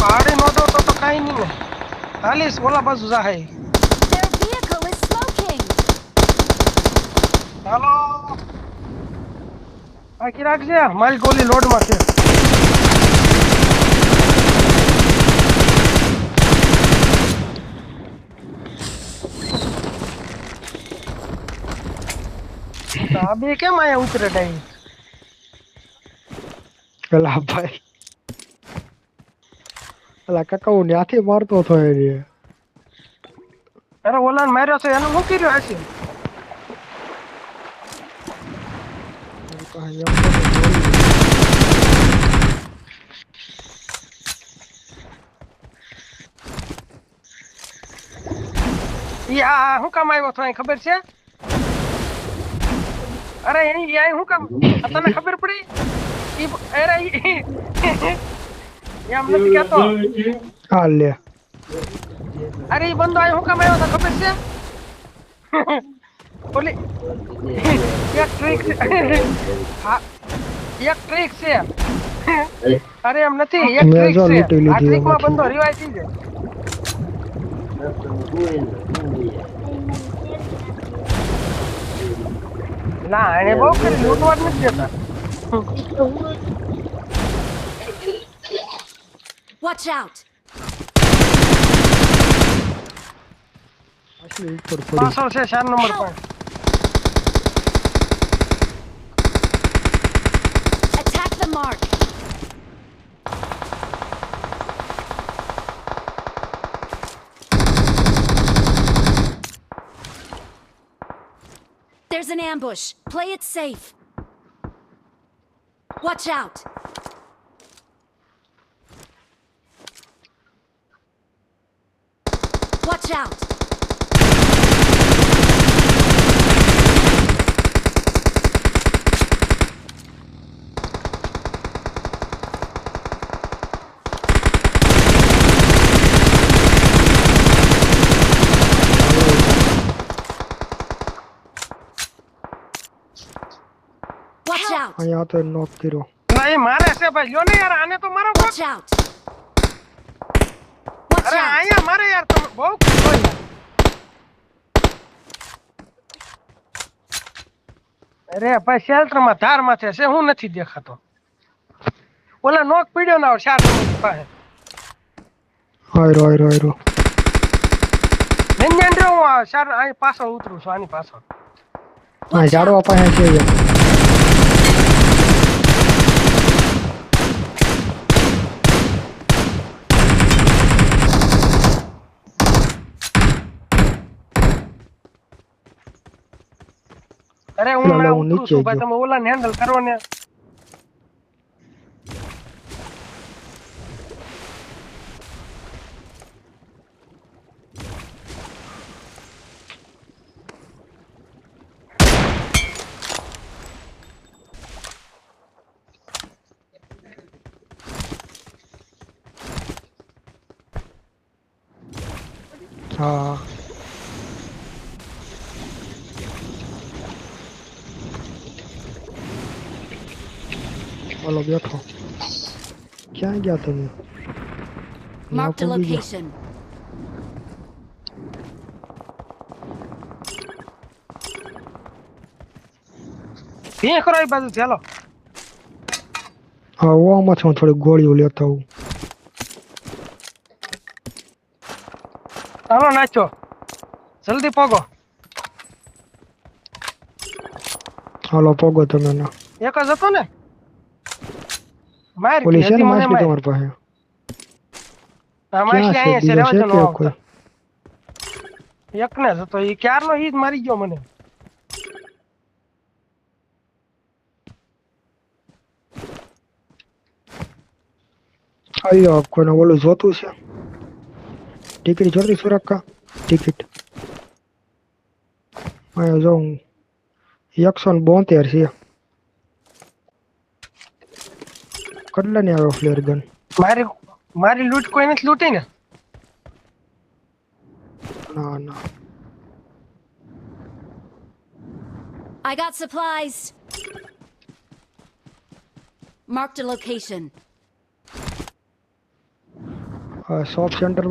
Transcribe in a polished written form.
પાડી નો દો તો કાઈ નહીં ને હાલીસ ઓલા બાજુ જાહે Their vehicle is smoking. હાલો આખી રાખજે મારી ગોલી લોડમાં છે આ બે કેમ આયા ઉતરે ડાઈ પેલા ભાઈ પેલા કાકા હું ત્યાંથી મારતો હતો એ અરે ઓલાને માર્યો છે એને મૂકી રહ્યો હશે યા હું કામ આવ્યો છો ખબર છે અરે અહીં અહીં હું કામ તને ખબર પડી અરે એમ નથી કહેતો હા લે અરે એ બંદો અહીં હું કામ આવ્યો તો ખબર છે ઓલી એક ટ્રીક છે હા એક ટ્રીક છે અરે એમ નથી એક ટ્રીક છે આ ટ્રીકમાં બંદો રિવાઇવ થઈ જાય ના એને બહુ કરી લૂંટવા જ નથી દેતા Watch out. આટલી ઉપર પડી પાછળ છે 4 નંબર પર Attack the mark. There's an ambush. Play it safe. Watch out. Watch out. Watch out. અહીંયા તો નોક કર્યો ના એ મારે છે ભાઈ લ્યો ને યાર આને તો મારો Watch out. Watch અરે out. અહીંયા મારે યાર તમે બહુ ખોટો યાર અરે ભાઈ શેલ્ટરમાં ધાર માથે છે હું નથી દેખાતો ઓલા નોક પીડ્યો ના 4 નંબર પાસે આયરો મેં હું આ 4 અહીં પાછળ ઉતરું છું આની પાછળ હા ઝાડવા પાસે છે અરે હું ના ઉતરું છું ભાઈ તમે ઓલાને હેન્ડલ કરો ને હા હાલો બેઠો ક્યાં ગયા તમે Marked a location. ભે કરો એ બાજુ ચાલો હા ઓમાં છું થોડી ગોળીઓ લેતા હું હાલો નાચો જલ્દી પોગો હાલો પોગો તમે ના એક જ હતો ને માર પોલીસ છે ને મને માછલી માર તમારી પાસે આ માછલી ક્યાં છે? અહીંયા છે બીજો રેવા છે દો કે કોઈ? એક ને જ હતો ઈ ક્યારનો ઈ જ મારી ગયો મને આયો કોઈને ઓલું જોતું છે ટિકિટ જોતી સુરક્ષા ટિકિટ આયો જાઉં 172 છે કેટલા ને આવ્યો ફ્લેર ગન મારી લૂંટ કોઈ નથી લૂંટી ને ના ના I got supplies. Marked a location. Shop સેન્ટરમાં